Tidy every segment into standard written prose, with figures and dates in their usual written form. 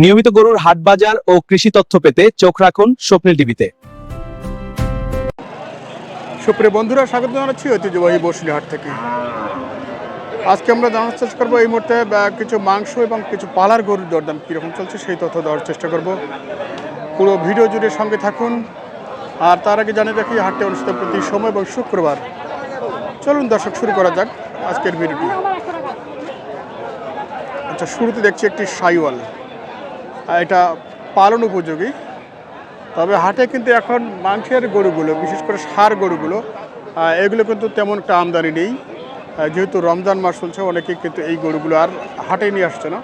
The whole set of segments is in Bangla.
নিয়মিত গরুর হাট বাজার ও কৃষি তথ্য পেতে চোখ রাখুন স্বপ্নিল টিভিতে। সুপ্রিয় বন্ধুরা, স্বাগত জানাচ্ছি ঐতিহ্যবাহী বসুনিহাট থেকে। আজকে আমরা জানার চেষ্টা করবো এই মুহূর্তে কিছু মাংস এবং কিছু পালার গরুর দরদাম কীরকম চলছে সেই তথ্য দেওয়ার চেষ্টা করব। পুরো ভিডিও জুড়ে সঙ্গে থাকুন। আর তার আগে জানিয়ে রাখি, হাটটি অনুষ্ঠিত প্রতি সময় এবং শুক্রবার। চলুন দর্শক, শুরু করা যাক আজকের ভিডিওটি। আচ্ছা, শুরুতে দেখছি একটি সাইওয়াল। এটা পালন উপযোগী, তবে হাটে কিন্তু এখন মাংসের গরুগুলো, বিশেষ করে ষাঁড় গরুগুলো, এগুলো কিন্তু তেমন একটা আমদানি নেই। যেহেতু রমজান মাস চলছে, অনেকে কিন্তু এই গরুগুলো আর হাটে নিয়ে আসছে না।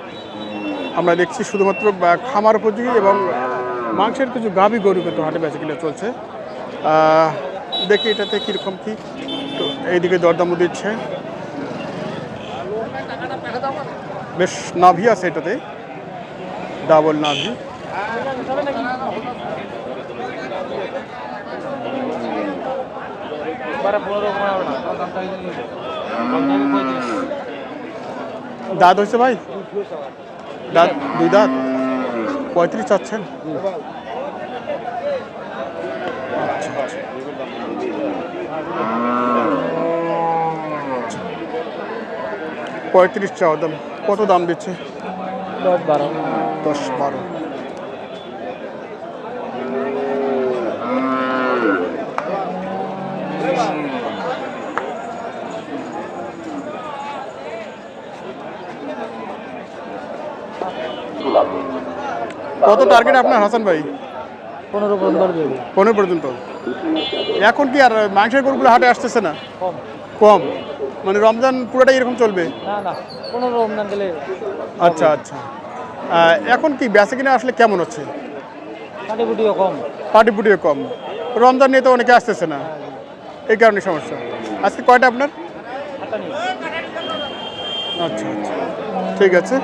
আমরা দেখছি শুধুমাত্র খামার উপযোগী এবং মাংসের কিছু গাভী গরু কিন্তু হাটে বেচা কিনে চলছে। দেখি এটাতে কীরকম কী। তো এইদিকে দরদামও দিচ্ছে, বেশ নাভি আছে এটাতে, ডাবল নাভি। দাঁত হয়েছে ভাই? দাঁত দুই দাঁত, 35 চাচ্ছেন? আচ্ছা আচ্ছা, 35 চাওয়া দাম। কত দাম দিচ্ছে? 10-12। কত টার্গেট আপনার হাসান ভাই? 15 পর্যন্ত। এখন কি আর মাংসের গরুগুলো হাটে আসতেছে না? কম মানে রমজান পুরোটাই এরকম চলবে? আচ্ছা আচ্ছা, এখন কি বেচা কিনা আসলে কেমন হচ্ছে? পাটিপুটিও কম। রমজান নিয়ে তো অনেকে আসতেছে না, এই কারণে সমস্যা। আজকে কয়টা আপনার? আচ্ছা আচ্ছা, ঠিক আছে।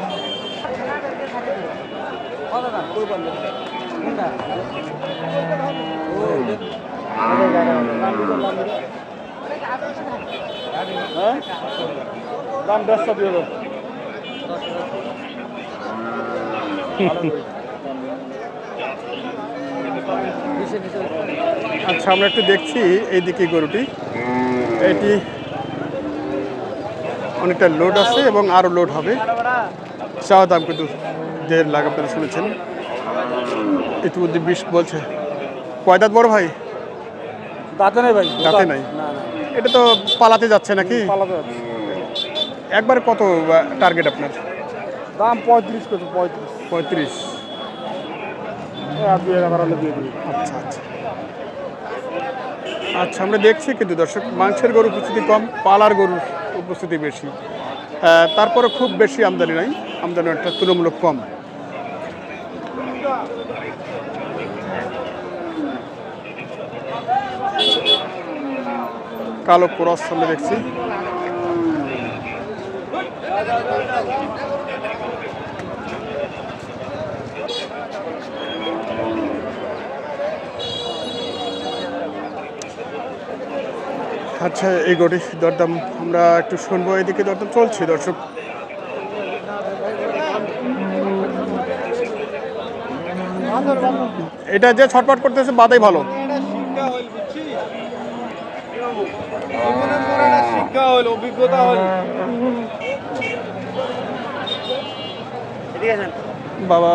দাম 10 দিয়ে দাও। আচ্ছা, আমরা একটু দেখছি এইদিকে গরুটি। এটি অনেকটা লোড আছে এবং আরও লোড হবে। চাওয়া দাম কিন্তু 1.5 লাখ, আপনারা শুনেছেন। ইতিমধ্যে 20 বলছে। কয় দাঁত বড় ভাই? দাঁতে নাই ভাই, দাঁতে নাই। এটা তো পালাতে যাচ্ছে নাকি? একবার কত টার্গেট আপনার? দাম 35 কত? 35। আচ্ছা আচ্ছা আচ্ছা, আমরা দেখছি কিন্তু দর্শক, মাংসের গরুর উপস্থিতি কম, পালার গরুর উপস্থিতি বেশি। তারপরে খুব বেশি আমদানি নাই, আমদানি একটা তুলনামূলক কম। কালো ক্রস আমরা দেখছি। আচ্ছা, এই গরুটি দরদাম আমরা একটু শুনবো। এদিকে দরদাম চলছে দর্শক। এটা যে ছটপট করতেছে বাদাই ভালো। অভিজ্ঞতা বাবা,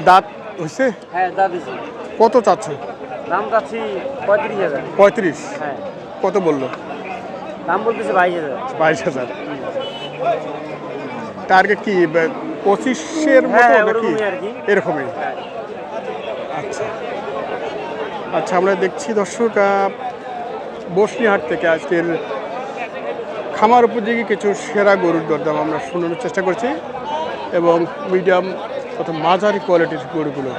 দাঁত হয়েছে? হ্যাঁ, দাঁত দিছি। কত চাচ্ছ? দাম চাচ্ছি 35,000। 35? হ্যাঁ। কত বললো? দাম বলতেছে 22,000। 22,000। টার্গেট কি 25-এর মতো নাকি? এরকমই। আচ্ছা আচ্ছা, আমরা দেখছি দর্শক, বসুনিহাট থেকে আজকের খামার উপযোগী কিছু সেরা গরুর দরদাম আমরা শোনানোর চেষ্টা করছি, এবং মিডিয়াম অথবা মাঝারি কোয়ালিটির গরুগুলো।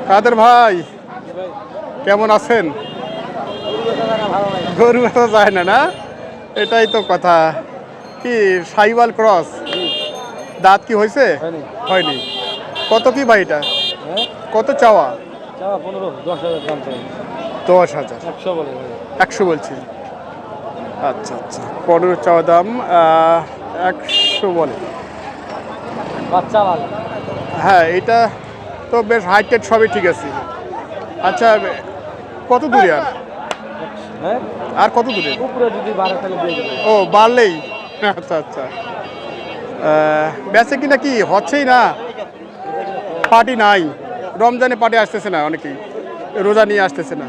কাদের ভাই, কেমন আছেন? গরু বেচা যায় না, না? এটাই তো কথা। কি সাইওয়াল ক্রস? দাঁত কি হয়েছে? হয়নি। কত কি ভাই এটা? কত চাওয়া? 10,000। 100 বলছি। আচ্ছা আচ্ছা, 15 চাওয়া দাম, 100 বলে। বাচ্চা ভালো। হ্যাঁ, এটা তো বেশ হাইটেড, সবই ঠিক আছে। আচ্ছা, কত দূরে আর? হ্যাঁ, আর কত দূরে? উপরে যদি 12 তাহলে দিয়ে দেবে। ও, বাড়লেই। আচ্ছা আচ্ছা, বেচে কিনা কি হচ্ছেই না, পার্টি নাই। রমজানে পার্টি আসতেছে না, অনেকেই রোজা নিয়ে আসতেছে না।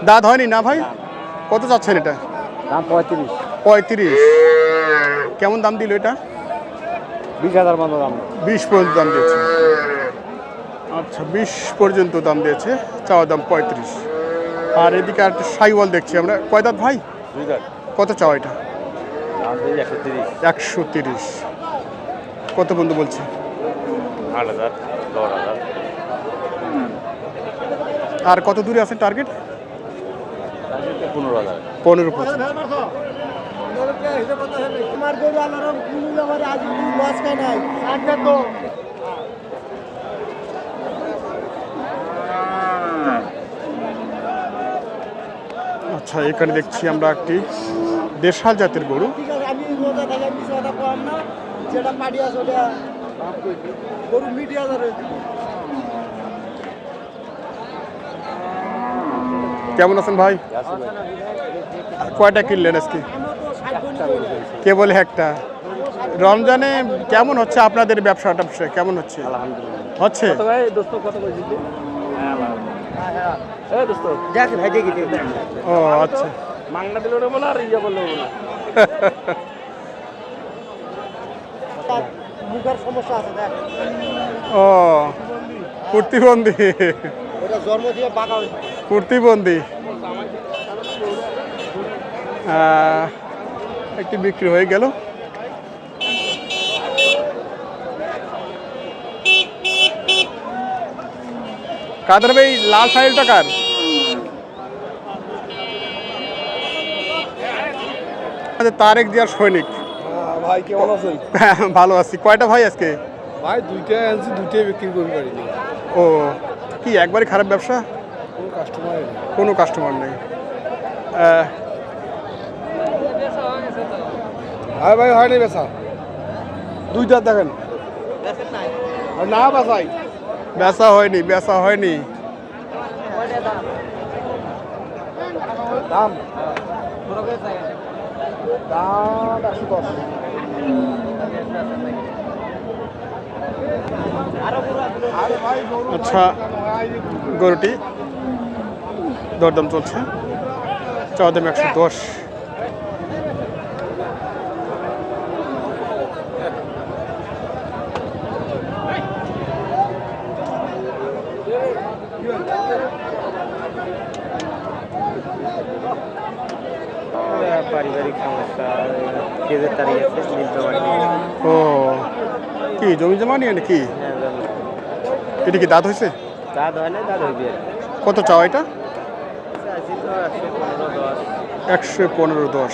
দাঁত হয়নি না ভাই? কত চাচ্ছেন এটা? দাম 35। 35। কেমন দাম দিল এটা? 20,000 মতো দাম। 20 পর্যন্ত দাম দিয়েছে। আচ্ছা, 20 পর্যন্ত দাম দিয়েছে, চাওয়া দাম 35। আর এদিকে আর একটা সাইওয়াল দেখছি আমরা। কয় দাঁত ভাই? 2 দাম। কত চাওয়া এটা? দাম 130। 130। কত বন্ধু বলছে? 8,000, 10,000। আর কত দূরে আছে টার্গেট? 15,000। 15%। আমার গরু আলারম কুলুল আমার আজ লস খায় নাই আচ্ছা তো আচ্ছা, এখানে দেখছি আমরা একটি দেশাল জাতের গরু। ঠিক আছে আমি রোজা থেকে বিষয়টা কম না যেটা পাড়ি আছে ওটা গরু মিডিয়া ধরে কেমন আছেন ভাই? কয়টা কিনলেন আজকে? কে বলে একটা? রমজানে কেমন হচ্ছে আপনাদের ব্যবসাটা? কেমন হচ্ছে? হচ্ছে? ভাই দোস্ত কত করে দিতে? হ্যাঁ দোস্ত দেখ ভাই দেখি। ও আচ্ছা, মাংনা দিল না বলে আর ইয়া বললো না। মুখের সমস্যা আছে দেখ ও প্রতিবন্ধী। ওটা জন্ম দিয়ে বাঁকা প্রতিবন্ধী। একটি বিক্রি হয়ে গেল। কাদের ভাই, লাল ফাইলটা কার? তারেক জিয়ার সৈনিক। ভাই কেমন আছেন? ভালো আছি। কয়টা ভাই আজকে? ভাই দুইটাই আনছি, দুইটাই বিক্রি করতে পারিনি। ও, কি একবারে খারাপ ব্যবসা? কোনো কাস্টমার নেই। কোনো কাস্টমার নেই। ভাই ভাই হয়নি বেচা, দুইটা দেখেন। আর না বেচাই, বেচা হয়নি, বেচা হয়নি। দাম দাম 110। আচ্ছা, গরুটি দরদাম চলছে, চাওয়া দাম 110। পারিবারিক সমস্যা, কেজের তারিখ আছে, ও, কি জমি জমা নিয়ে নাকি? এটা কি দাঁত হয়েছে? দাঁত হয় না, দাঁত হইবে। কত চাওয়া এটা? 115, 10। 115-10।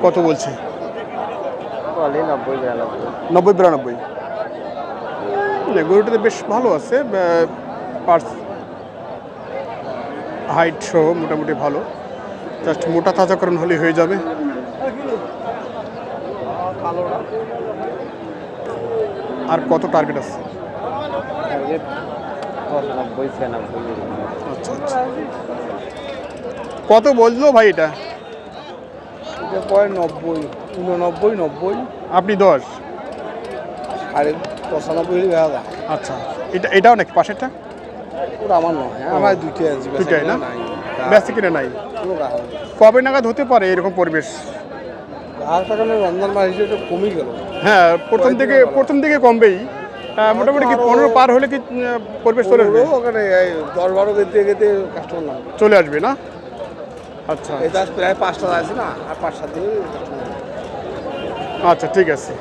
কত বলছে? বলে 90, 90-92। গরুটাতে বেশ ভালো আছে, পার্স হাইট সহ মোটামুটি ভালো। জাস্ট মোটা তাজাকরণ হলে হয়ে যাবে। আর কত টার্গেট আছে? 90, 96। আচ্ছা আচ্ছা, কত বললো ভাই এটা? এটা পরে 90, 89, 90, আপনি 10। সাড়ে 95 দেখা যায়। আচ্ছা, এটাও নাকি পাশেরটা? ওটা আমার নয়, আমার দুইটাই আনছি। দুইটাই না? বেশি কিনে নাই। কোনো রাখা কবে নাগাদ হতে পারে এরকম পরিবেশ? আর কারণে রমজান মাস হিসেবে একটু কমই গেল। হ্যাঁ, প্রথম দিকে কমবেই, মোটামুটি কি 15 পার হলে কি পরিবেশ চলে আসবে? ওখানে এই 10-12 গেতে গেতে কাস্টমার নাম চলে আসবে না? আচ্ছা এটা প্রায় 5টা আছে না, আর 5-7 দিন কাস্টমার। আচ্ছা ঠিক আছে।